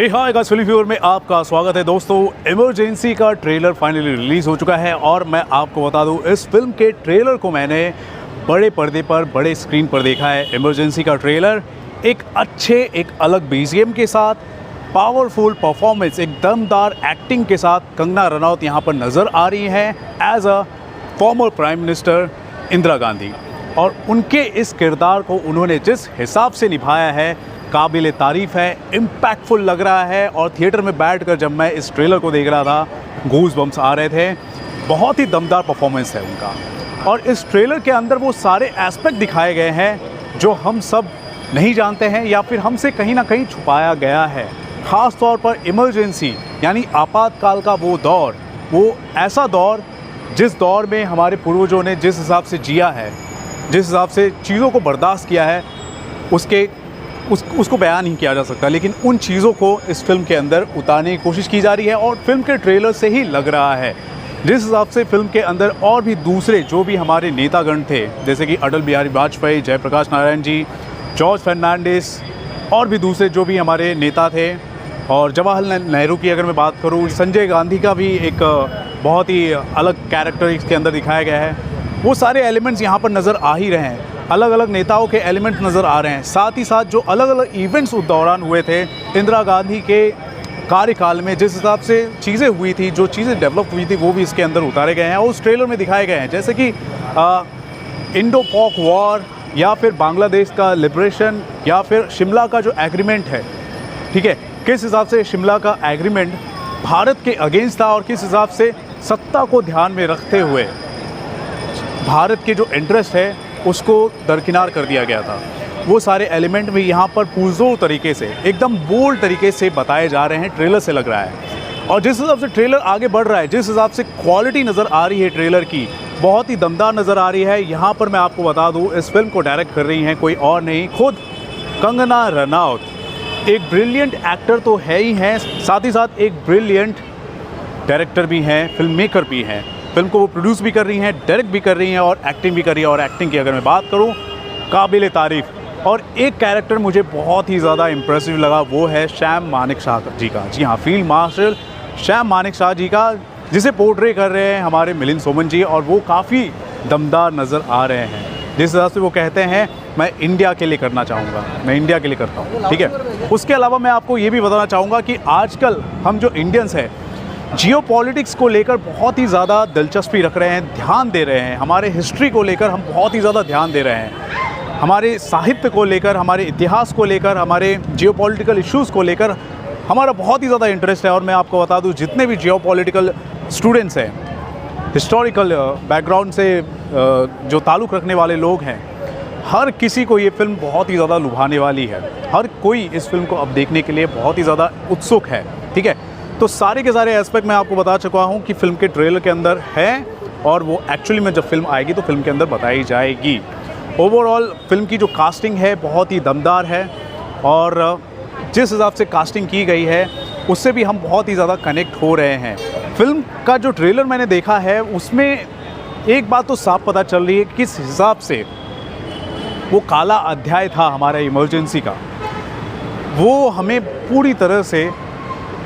हे hi guys, film viewer में आपका स्वागत है। दोस्तों, इमरजेंसी का ट्रेलर फाइनली रिलीज़ हो चुका है और मैं आपको बता दूं, इस फिल्म के ट्रेलर को मैंने बड़े पर्दे पर, बड़े स्क्रीन पर देखा है। इमरजेंसी का ट्रेलर एक अलग बीजीएम के साथ, पावरफुल परफॉर्मेंस, एक दमदार एक्टिंग के साथ कंगना रनौत यहाँ पर नज़र आ रही हैं as a former prime minister Indira Gandhi. और उनके इस किरदार को उन्होंने जिस हिसाब से निभाया है, काबिल तारीफ़ है, इम्पैक्टफुल लग रहा है। और थिएटर में बैठकर जब मैं इस ट्रेलर को देख रहा था, गूज़ बम्स आ रहे थे। बहुत ही दमदार परफॉर्मेंस है उनका। और इस ट्रेलर के अंदर वो सारे एस्पेक्ट दिखाए गए हैं जो हम सब नहीं जानते हैं या फिर हमसे कहीं ना कहीं छुपाया गया है। ख़ास तौर पर इमरजेंसी यानी आपातकाल का वो दौर, वो ऐसा दौर जिस दौर में हमारे पूर्वजों ने जिस हिसाब से जिया है, जिस हिसाब से चीज़ों को बर्दाश्त किया है, उसको बयान नहीं किया जा सकता। लेकिन उन चीज़ों को इस फिल्म के अंदर उतारने की कोशिश की जा रही है और फिल्म के ट्रेलर से ही लग रहा है। जिस हिसाब से फिल्म के अंदर और भी दूसरे जो भी हमारे नेतागण थे, जैसे कि अटल बिहारी वाजपेयी, जयप्रकाश नारायण जी, जॉर्ज फर्नांडिस और भी दूसरे जो भी हमारे नेता थे, और जवाहरलाल नेहरू की अगर मैं बात करूँ, संजय गांधी का भी एक बहुत ही अलग कैरेक्टर इसके अंदर दिखाया गया है। वो सारे एलिमेंट्स यहाँ पर नज़र आ ही रहे हैं। अलग अलग नेताओं के एलिमेंट्स नज़र आ रहे हैं। साथ ही साथ जो अलग अलग इवेंट्स उस दौरान हुए थे इंदिरा गांधी के कार्यकाल में, जिस हिसाब से चीज़ें हुई थी, जो चीज़ें डेवलप हुई थी, वो भी इसके अंदर उतारे गए हैं और उस ट्रेलर में दिखाए गए हैं। जैसे कि इंडो पाक वॉर, या फिर बांग्लादेश का लिबरेशन, या फिर शिमला का जो एग्रीमेंट है, ठीक है, किस हिसाब से शिमला का एग्रीमेंट भारत के अगेंस्ट था और किस हिसाब से सत्ता को ध्यान में रखते हुए भारत के जो इंटरेस्ट है उसको दरकिनार कर दिया गया था। वो सारे एलिमेंट भी यहाँ पर पुरजोर तरीके से, एकदम बोल्ड तरीके से बताए जा रहे हैं, ट्रेलर से लग रहा है। और जिस हिसाब से ट्रेलर आगे बढ़ रहा है, जिस हिसाब से क्वालिटी नज़र आ रही है ट्रेलर की, बहुत ही दमदार नज़र आ रही है। यहाँ पर मैं आपको बता दूँ, इस फिल्म को डायरेक्ट कर रही हैं कोई और नहीं, खुद कंगना रनौत। एक ब्रिलियंट एक्टर तो है ही हैं, साथ ही साथ एक ब्रिलियंट डायरेक्टर भी हैं, फिल्म मेकर भी हैं। फिल्म को वो प्रोड्यूस भी कर रही हैं, डायरेक्ट भी कर रही हैं और एक्टिंग भी कर रही है। और एक्टिंग की अगर मैं बात करूं, काबिल तारीफ़। और एक कैरेक्टर मुझे बहुत ही ज़्यादा इम्प्रेसिव लगा, वो है श्याम मानेक शाह जी का। जी हाँ, फील्ड मार्शल श्याम मानेक शाह जी का, जिसे पोर्ट्रे कर रहे हैं हमारे मिलिंद सोमन जी, और वो काफ़ी दमदार नज़र आ रहे हैं। जिस हिसाब से वो कहते हैं, मैं इंडिया के लिए करना चाहूँगा, मैं इंडिया के लिए करता हूँ, ठीक है। उसके अलावा मैं आपको ये भी बताना चाहूँगा कि आजकल हम जो इंडियंस हैं, जियोपॉलिटिक्स को लेकर बहुत ही ज़्यादा दिलचस्पी रख रहे हैं, ध्यान दे रहे हैं। हमारे हिस्ट्री को लेकर हम बहुत ही ज़्यादा ध्यान दे रहे हैं। हमारे साहित्य को लेकर, हमारे इतिहास को लेकर, हमारे जियोपॉलिटिकल इश्यूज़ को लेकर हमारा बहुत ही ज़्यादा इंटरेस्ट है। और मैं आपको बता दूं, जितने भी जियोपॉलिटिकल स्टूडेंट्स हैं, हिस्टोरिकल बैकग्राउंड से जो ताल्लुक़ रखने वाले लोग हैं, हर किसी को ये फ़िल्म बहुत ही ज़्यादा लुभाने वाली है। हर कोई इस फिल्म को अब देखने के लिए बहुत ही ज़्यादा उत्सुक है, ठीक है। तो सारे के सारे एस्पेक्ट मैं आपको बता चुका हूँ कि फ़िल्म के ट्रेलर के अंदर है, और वो एक्चुअली में जब फिल्म आएगी तो फिल्म के अंदर बताई जाएगी। ओवरऑल फिल्म की जो कास्टिंग है बहुत ही दमदार है, और जिस हिसाब से कास्टिंग की गई है उससे भी हम बहुत ही ज़्यादा कनेक्ट हो रहे हैं। फिल्म का जो ट्रेलर मैंने देखा है, उसमें एक बात तो साफ पता चल रही है कि किस हिसाब से वो काला अध्याय था हमारा इमरजेंसी का, वो हमें पूरी तरह से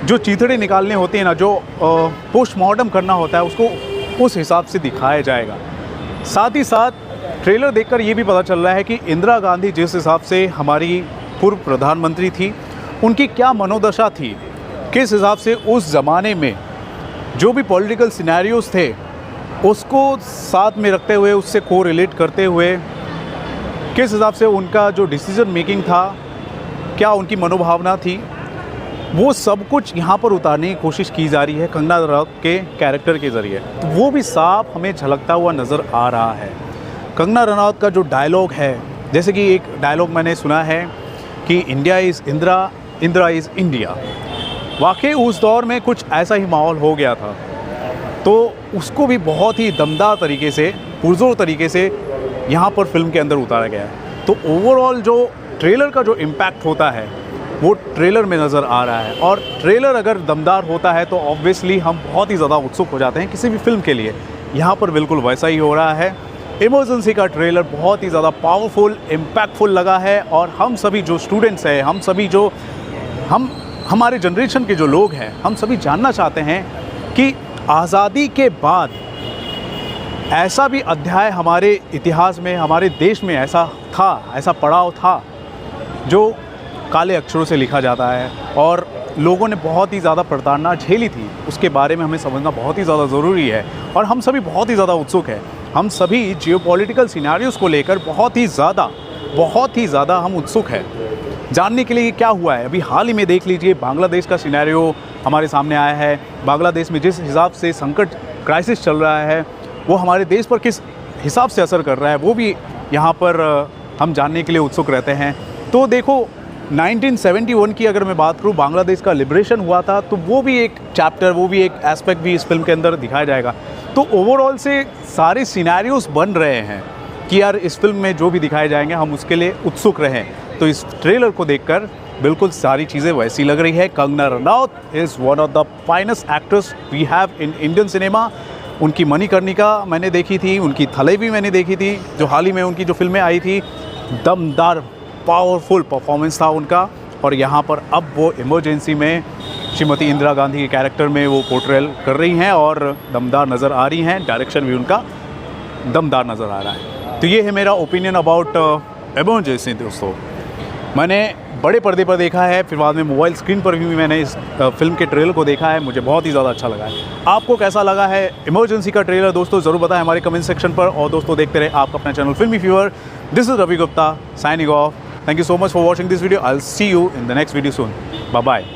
जो चीथड़े निकालने होते हैं ना, जो पोस्टमार्टम करना होता है, उसको उस हिसाब से दिखाया जाएगा। साथ ही साथ ट्रेलर देखकर ये भी पता चल रहा है कि इंदिरा गांधी जिस हिसाब से हमारी पूर्व प्रधानमंत्री थी, उनकी क्या मनोदशा थी, किस हिसाब से उस ज़माने में जो भी पॉलिटिकल सिनेरियोज़ थे उसको साथ में रखते हुए, उससे कोरिलेट करते हुए, किस हिसाब से उनका जो डिसीज़न मेकिंग था, क्या उनकी मनोभावना थी, वो सब कुछ यहाँ पर उतारने की कोशिश की जा रही है कंगना रनौत के कैरेक्टर के ज़रिए। तो वो भी साफ हमें झलकता हुआ नज़र आ रहा है। कंगना रनौत का जो डायलॉग है, जैसे कि एक डायलॉग मैंने सुना है कि India is Indira, Indira is India. वाकई उस दौर में कुछ ऐसा ही माहौल हो गया था, तो उसको भी बहुत ही दमदार तरीके से, पुरजोर तरीके से यहाँ पर फिल्म के अंदर उतारा गया है। तो ओवरऑल जो ट्रेलर का जो इम्पैक्ट होता है वो ट्रेलर में नज़र आ रहा है। और ट्रेलर अगर दमदार होता है तो ऑब्वियसली हम बहुत ही ज़्यादा उत्सुक हो जाते हैं किसी भी फिल्म के लिए। यहाँ पर बिल्कुल वैसा ही हो रहा है। इमरजेंसी का ट्रेलर बहुत ही ज़्यादा पावरफुल, इम्पैक्टफुल लगा है। और हम सभी जो स्टूडेंट्स हैं, हम सभी जो हम हमारे जनरेशन के जो लोग हैं, हम सभी जानना चाहते हैं कि आज़ादी के बाद ऐसा भी अध्याय हमारे इतिहास में, हमारे देश में ऐसा था, ऐसा पड़ाव था जो काले अक्षरों से लिखा जाता है और लोगों ने बहुत ही ज़्यादा प्रताड़ना झेली थी। उसके बारे में हमें समझना बहुत ही ज़्यादा ज़रूरी है और हम सभी बहुत ही ज़्यादा उत्सुक हैं। हम सभी जियोपॉलिटिकल सिनेरियोज़ को लेकर बहुत ही ज़्यादा हम उत्सुक हैं जानने के लिए कि क्या हुआ है। अभी हाल ही में देख लीजिए, बांग्लादेश का सिनेरियो हमारे सामने आया है। बांग्लादेश में जिस हिसाब से संकट क्राइसिस चल रहा है, वो हमारे देश पर किस हिसाब से असर कर रहा है, वो भी यहाँ पर हम जानने के लिए उत्सुक रहते हैं। तो देखो, 1971 की अगर मैं बात करूँ, बांग्लादेश का लिबरेशन हुआ था, तो वो भी एक चैप्टर, वो भी एक एस्पेक्ट भी इस फिल्म के अंदर दिखाया जाएगा। तो ओवरऑल से सारे सिनेरियोज़ बन रहे हैं कि यार इस फिल्म में जो भी दिखाए जाएंगे हम उसके लिए उत्सुक रहें। तो इस ट्रेलर को देखकर बिल्कुल सारी चीज़ें वैसी लग रही है। Kangana Ranaut is one of the finest actress we have in Indian cinema. उनकी मणिकर्णिका मैंने देखी थी, उनकी थले भी मैंने देखी थी, जो हाल ही में उनकी जो फिल्में आई थी। दमदार पावरफुल परफॉर्मेंस था उनका। और यहाँ पर अब वो इमरजेंसी में श्रीमती इंदिरा गांधी के कैरेक्टर में वो पोर्ट्रेल कर रही हैं और दमदार नज़र आ रही हैं। डायरेक्शन भी उनका दमदार नज़र आ रहा है। तो ये है मेरा ओपिनियन अबाउट इमरजेंसी। दोस्तों, मैंने बड़े पर्दे पर देखा है, फिर बाद में मोबाइल स्क्रीन पर भी मैंने इस फिल्म के ट्रेलर को देखा है। मुझे बहुत ही ज़्यादा अच्छा लगा है। आपको कैसा लगा है इमरजेंसी का ट्रेलर? दोस्तों ज़रूर बताएं हमारे कमेंट सेक्शन पर। और दोस्तों, देखते रहे आप अपना channel filmy fever. This is Ravi Gupta signing off. Thank you so much for watching this video. I'll see you in the next video soon. Bye bye.